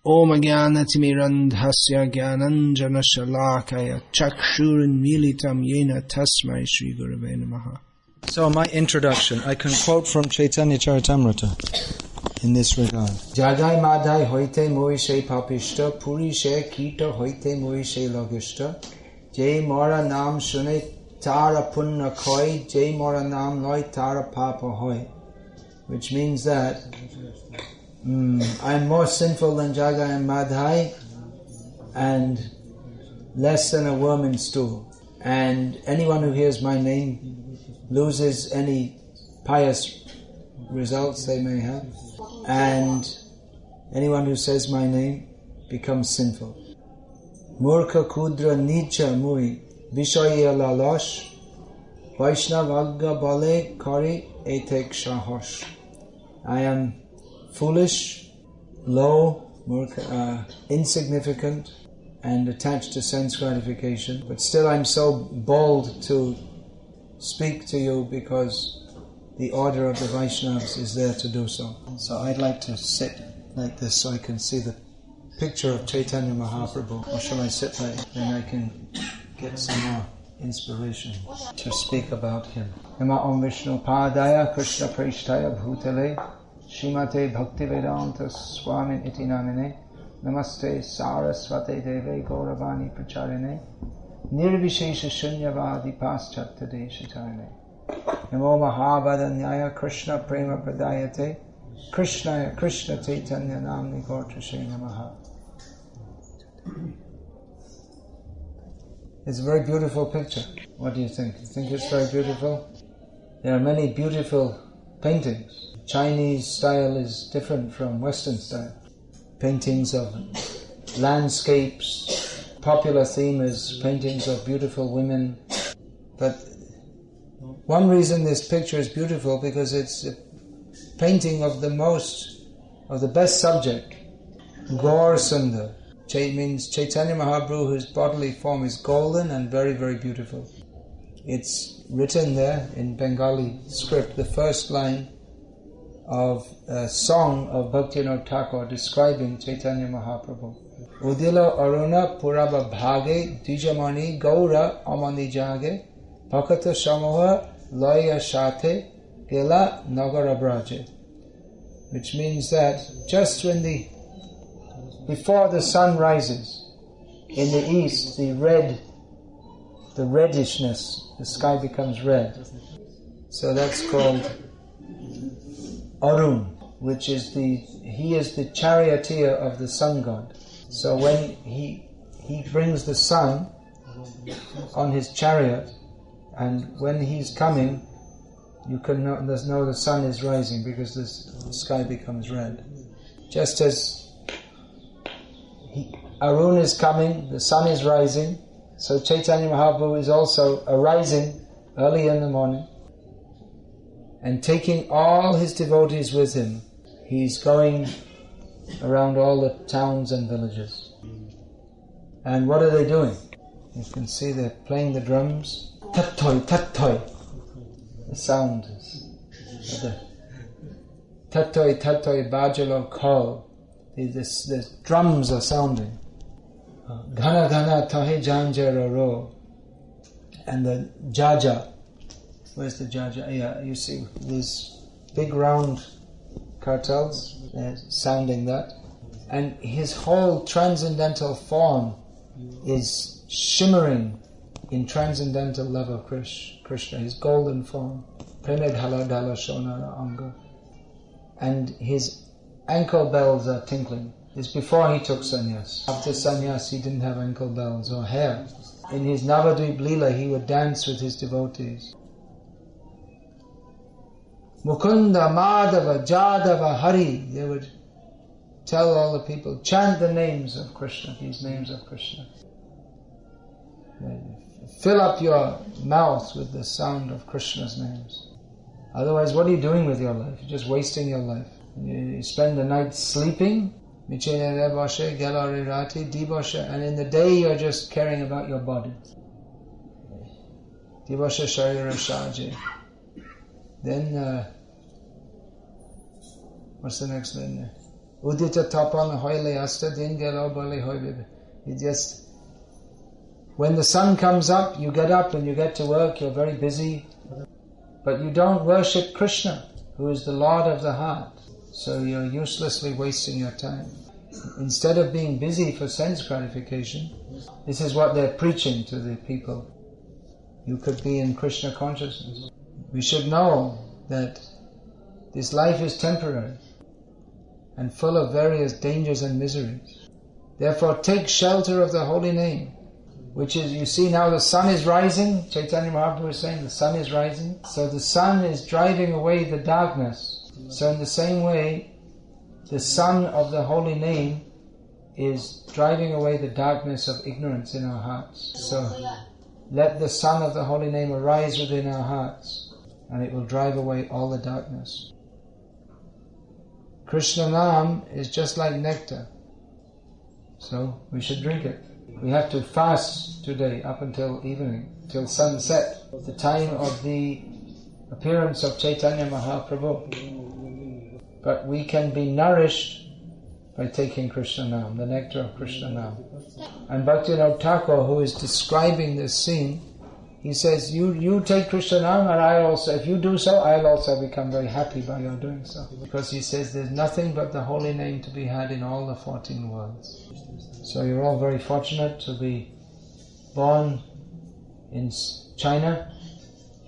Om Jnanaatimirandhasya Jnananjana Shalakaya Chakshurunmilitam Yena Tasmai Shri Gurave Namaha. So my introduction, I can quote from Chaitanya Charitamrita in this regard. Jadai Madai Hoite Moishe Papishta Purishe Kita Hoite Moishe Logishta Jai Mora Nam Shune Tara Punna Koi Jai Mora Nam Loi Tara Papa Hoi, which means that I'm more sinful than Jagai and Madhai and less than a worm in stool. And anyone who hears my name loses any pious results they may have. And anyone who says my name becomes sinful. Murkha Kudra Nicha Mui Vishaya Lalosh Vaishnav Agga Bale Kari Etek Shahosh. I am foolish, low, insignificant, and attached to sense gratification. But still I'm so bold to speak to you because the order of the Vaishnavas is there to do so. So I'd like to sit like this so I can see the picture of Chaitanya Mahaprabhu. Or shall I sit like that? Then I can get some more inspiration to speak about him. Nama Om Vishnu Padaya Krishna Preshtaya Bhutale Shrimate Bhaktivedanta Swami iti namine Namaste Saraswate Deve Gauravani Pracharine Nirvishesha Shunyavadi Paschatya Deshitarine Namo Mahabhadanyaya Krishna Prema Pradayate Krishnaya Krishna Chaitanya Namni Gortrashe Namaha. It's a very beautiful picture. What do you think? You think it's very beautiful? There are many beautiful paintings. Chinese style is different from Western style. Paintings of landscapes. Popular theme is paintings of beautiful women. But one reason this picture is beautiful because it's a painting of the best subject. Gaur Sundar. Means Chaitanya Mahaprabhu, whose bodily form is golden and very, very beautiful. It's written there in Bengali script, the first line of a song of Bhaktivinoda Thakur describing Chaitanya Mahaprabhu. Udila Aruna Puraba Bhage Dijamani Gaura Amani Jage Bhakata Shamoha Laya Shate Gela Nagara Braje, which means that just before the sun rises in the east, the reddishness, the sky becomes red. So that's called Arun, which is he is the charioteer of the sun god. So when he brings the sun on his chariot, and when he's coming, you can know the sun is rising because the sky becomes red. Just as Arun is coming, the sun is rising, so Chaitanya Mahaprabhu is also arising early in the morning and taking all his devotees with him. He's going around all the towns and villages. And what are they doing? You can see they're playing the drums. Tat-toy, tat-toy. The sound is the tat-toy, tat-toy, bajalo call. The drums are sounding. Ghana ghana tahe janjara ro. And the jaja. Where's the jaja? Yeah, you see these big round kartals, they're sounding that. And his whole transcendental form is shimmering in transcendental love of Krishna, his golden form. Premedhala dhala shonara anga. And his ankle bells are tinkling. It's before he took sannyas. After sannyas, he didn't have ankle bells or hair. In his Navadvip Leela, he would dance with his devotees. Mukunda, Madhava, Jadava, Hari. They would tell all the people, chant the names of Krishna, these names of Krishna. Fill up your mouth with the sound of Krishna's names. Otherwise, what are you doing with your life? You're just wasting your life. You spend the night sleeping, and in the day you're just caring about your body. Then, what's the next line there? Udita tapan hoile asta dingelo bole hoibe. You just, when the sun comes up, you get up and you get to work, you're very busy. But you don't worship Krishna, who is the Lord of the heart. So you're uselessly wasting your time. Instead of being busy for sense gratification, this is what they're preaching to the people. You could be in Krishna consciousness. We should know that this life is temporary and full of various dangers and miseries. Therefore take shelter of the holy name, which is, you see now the sun is rising. Chaitanya Mahaprabhu is saying the sun is rising. So the sun is driving away the darkness. So in the same way, the sun of the holy name is driving away the darkness of ignorance in our hearts. So let the sun of the holy name arise within our hearts, and it will drive away all the darkness. Krishna Nam is just like nectar. So we should drink it. We have to fast today up until evening, till sunset, the time of the appearance of Chaitanya Mahaprabhu. But we can be nourished by taking Krishna Nam, the nectar of Krishna Nam. And Bhaktivinoda Thakur, who is describing this scene, he says, you take Krishna Nam, and I also, if you do so, I'll also become very happy by your doing so. Because he says there's nothing but the holy name to be had in all the 14 worlds. So you're all very fortunate to be born in China,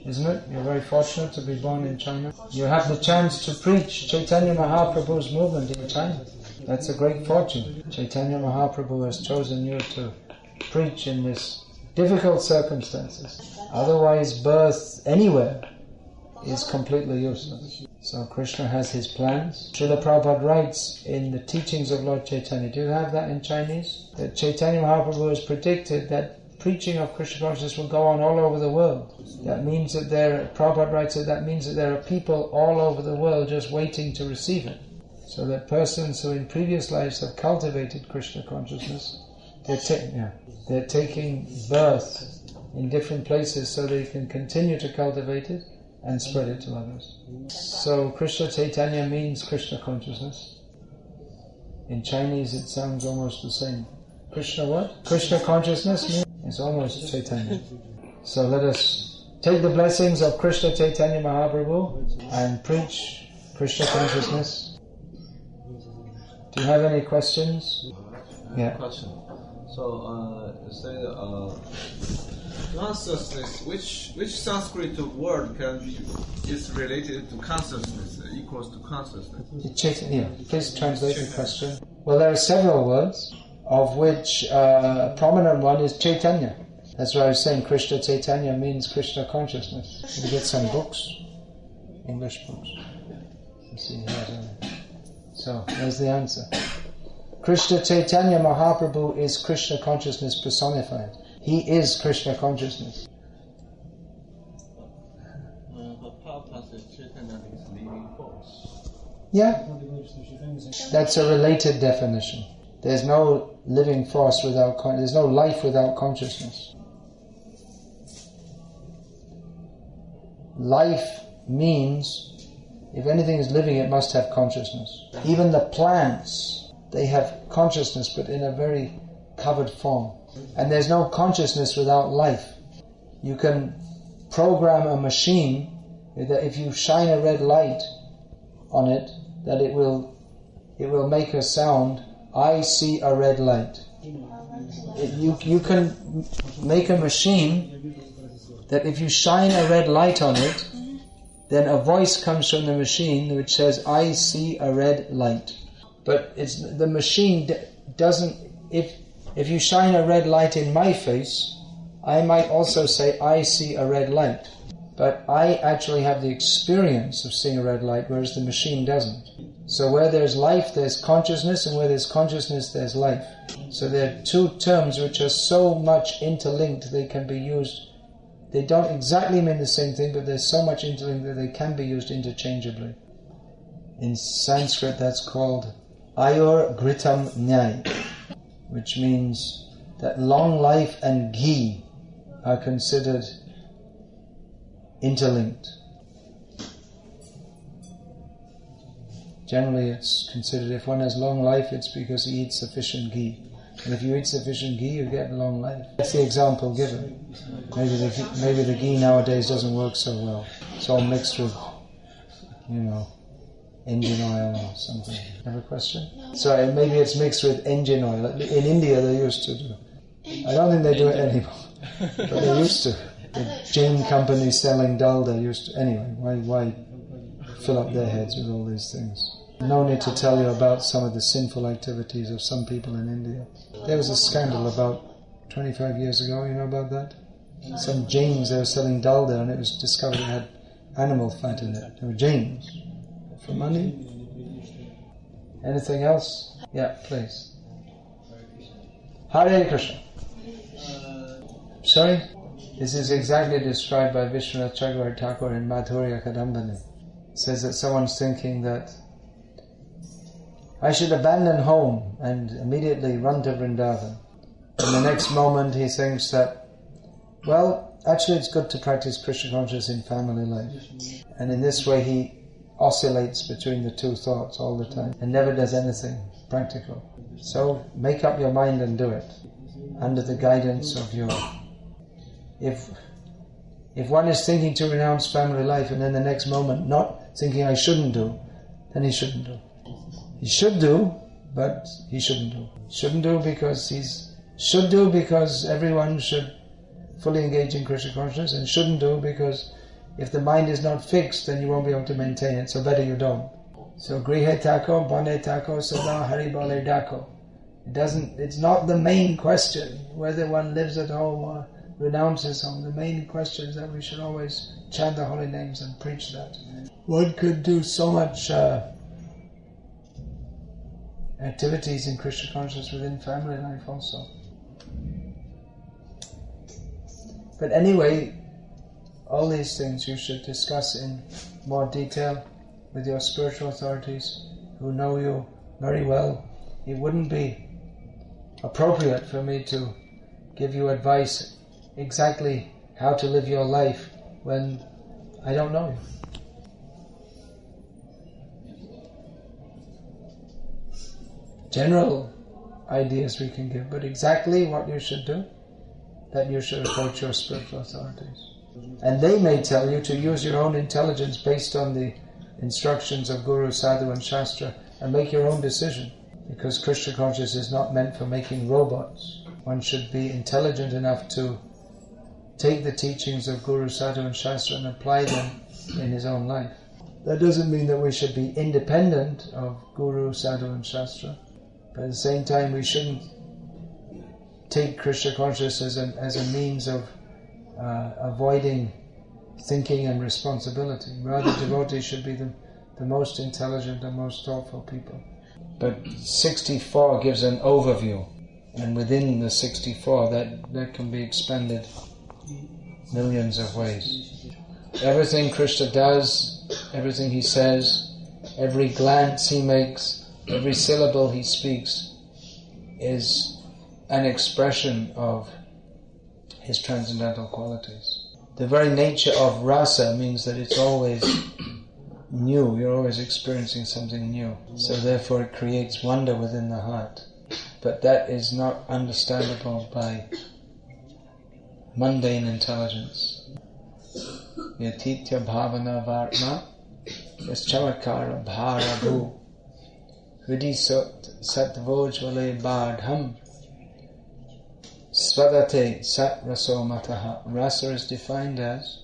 isn't it? You're very fortunate to be born in China. You have the chance to preach Chaitanya Mahaprabhu's movement in China. That's a great fortune. Chaitanya Mahaprabhu has chosen you to preach in this difficult circumstances. Otherwise, birth anywhere is completely useless. So Krishna has his plans. Srila Prabhupada writes in the teachings of Lord Chaitanya, do you have that in Chinese? That Chaitanya Mahaprabhu has predicted that preaching of Krishna consciousness will go on all over the world. That means that Prabhupada writes that means that there are people all over the world just waiting to receive it. So that persons who in previous lives have cultivated Krishna consciousness, they're taking birth in different places so they can continue to cultivate it and spread it to others. So Krishna Chaitanya means Krishna consciousness. In Chinese it sounds almost the same. Krishna what? Krishna consciousness means it's almost Chaitanya. So let us take the blessings of Krishna Chaitanya Mahaprabhu and preach Krishna consciousness. Do you have any questions? Yeah. Question. So, say consciousness. Which Sanskrit word is related to consciousness? Equals to consciousness. Please translate the question. Well, there are several words, of which a prominent one is Chaitanya. That's why I was saying Krishna Chaitanya means Krishna consciousness. You get some books, English books. Let's see here. So, there's the answer. Krishna Chaitanya Mahaprabhu is Krishna consciousness personified. He is Krishna consciousness. Yeah, that's a related definition. There's no living force without there's no life without consciousness. Life means if anything is living, it must have consciousness. Even the plants, they have consciousness, but in a very covered form. And there's no consciousness without life. You can program a machine that if you shine a red light on it, that it will make a sound, I see a red light. You can make a machine that if you shine a red light on it, then a voice comes from the machine which says, I see a red light. But the machine doesn't, if you shine a red light in my face, I might also say, I see a red light. But I actually have the experience of seeing a red light, whereas the machine doesn't. So where there's life, there's consciousness, and where there's consciousness, there's life. So there are two terms which are so much interlinked they can be used. They don't exactly mean the same thing, but there's so much interlinked that they can be used interchangeably. In Sanskrit that's called Ayur Gritam Nyay, which means that long life and ghee are considered interlinked. Generally it's considered if one has long life, it's because he eats sufficient ghee. And if you eat sufficient ghee, you get long life. That's the example given. Maybe the ghee nowadays doesn't work so well. It's all mixed with, engine oil or something. Have a question? Sorry, maybe it's mixed with engine oil. In India they used to do. I don't think they do it anymore. But they used to. The Jain company selling dalda used to. Anyway, why fill up their heads with all these things? No need to tell you about some of the sinful activities of some people in India. There was a scandal about 25 years ago, you know about that? Some Jains, they were selling dalda and it was discovered it had animal fat in it. They were Jains. For money? Anything else? Yeah, please. Hare Krishna. Sorry? This is exactly described by Vishwanath Chakravarti Thakur in Madhurya Kadambini. It says that someone's thinking that I should abandon home and immediately run to Vrindavan. And the next moment he thinks that, well, actually it's good to practice Krishna consciousness in family life. And in this way he oscillates between the two thoughts all the time and never does anything practical. So make up your mind and do it under the guidance of your... If one is thinking to renounce family life and then the next moment not thinking I shouldn't do, then he shouldn't do. He should do, but he shouldn't do. Shouldn't do because should do because everyone should fully engage in Krishna consciousness, and shouldn't do because if the mind is not fixed then you won't be able to maintain it, so better you don't. So grihe tako, bane tako, sada hari bale dako. It's not the main question whether one lives at home or renounces home. The main question is that we should always chant the holy names and preach that. One could do so much activities in Krishna consciousness within family life also. But anyway, all these things you should discuss in more detail with your spiritual authorities who know you very well. It wouldn't be appropriate for me to give you advice exactly how to live your life when I don't know you. General ideas we can give, but exactly what you should do, that you should approach your spiritual authorities. And they may tell you to use your own intelligence based on the instructions of Guru, Sadhu and Shastra and make your own decision, because Krishna consciousness is not meant for making robots. One should be intelligent enough to take the teachings of Guru, Sadhu and Shastra and apply them in his own life. That doesn't mean that we should be independent of Guru, Sadhu and Shastra, but at the same time we shouldn't take Krishna consciousness as a means of avoiding thinking and responsibility. Rather, devotees should be the most intelligent and most thoughtful people. But 64 gives an overview, and within the 64 that can be expanded millions of ways. Everything Krishna does, everything he says, every glance he makes, every syllable he speaks is an expression of his transcendental qualities. The very nature of rasa means that it's always new, you're always experiencing something new. So therefore it creates wonder within the heart. But that is not understandable by mundane intelligence. Yatitya bhavana varma yaschavakara bharabhu Hudi satvojvale bardham svadate sat raso mataha. Rasa is defined as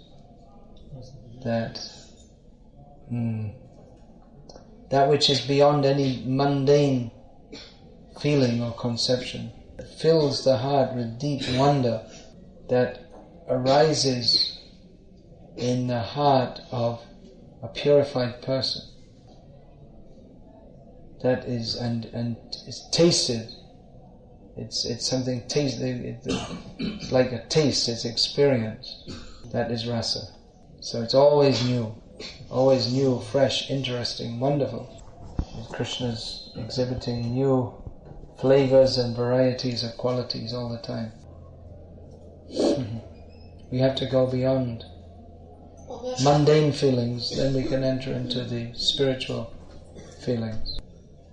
that which is beyond any mundane feeling or conception. It fills the heart with deep wonder that arises in the heart of a purified person. That is and is tasted. It's something tasted. It's like a taste. It's experienced. That is rasa. So it's always new, fresh, interesting, wonderful. And Krishna's exhibiting new flavors and varieties of qualities all the time. We have to go beyond mundane feelings, then we can enter into the spiritual feelings.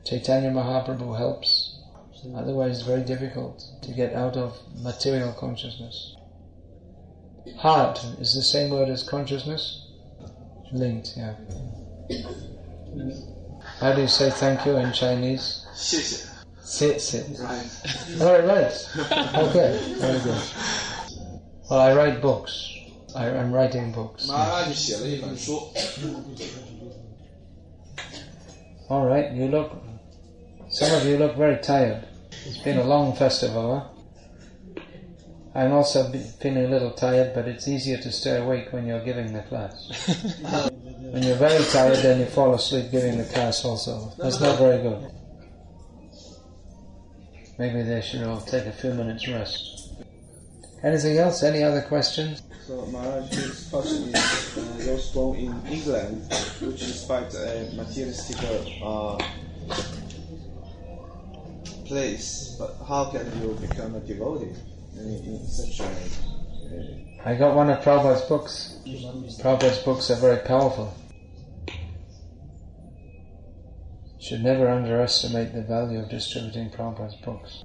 Chaitanya Mahaprabhu helps. Otherwise it's very difficult to get out of material consciousness. Heart is the same word as consciousness? Linked, yeah. How do you say thank you in Chinese? 谢谢. Sit. Right. Oh, right. Okay, very good. Well, I write books. I'm writing books. Maharaj 写了一本书. All right, some of you look very tired. It's been a long festival, huh? I'm also feeling a little tired, but it's easier to stay awake when you're giving the class. When you're very tired, then you fall asleep giving the class also. That's not very good. Maybe they should all take a few minutes rest. Anything else? Any other questions? So Maharaj, this question is, you're born in England, which is quite a materialistic place. But how can you become a devotee in such a... I got one of Prabhupada's books. Prabhupada's books are very powerful. Should never underestimate the value of distributing Prabhupada's books.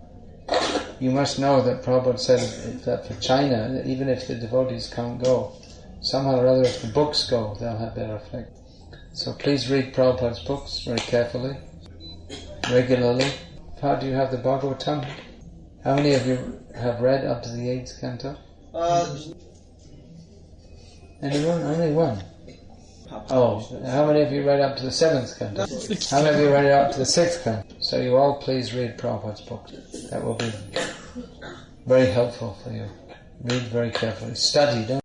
You must know that Prabhupada said that for China, that even if the devotees can't go, somehow or other if the books go, they'll have their effect. So please read Prabhupada's books very carefully, regularly. How do you have the Bhagavatam? How many of you have read up to the 8th canto? Anyone? Only one. Oh, how many of you read up to the 7th canto? How many of you read up to the 6th canto? So you all please read Prabhupada's books. That will be very helpful for you. Read very carefully. Study, don't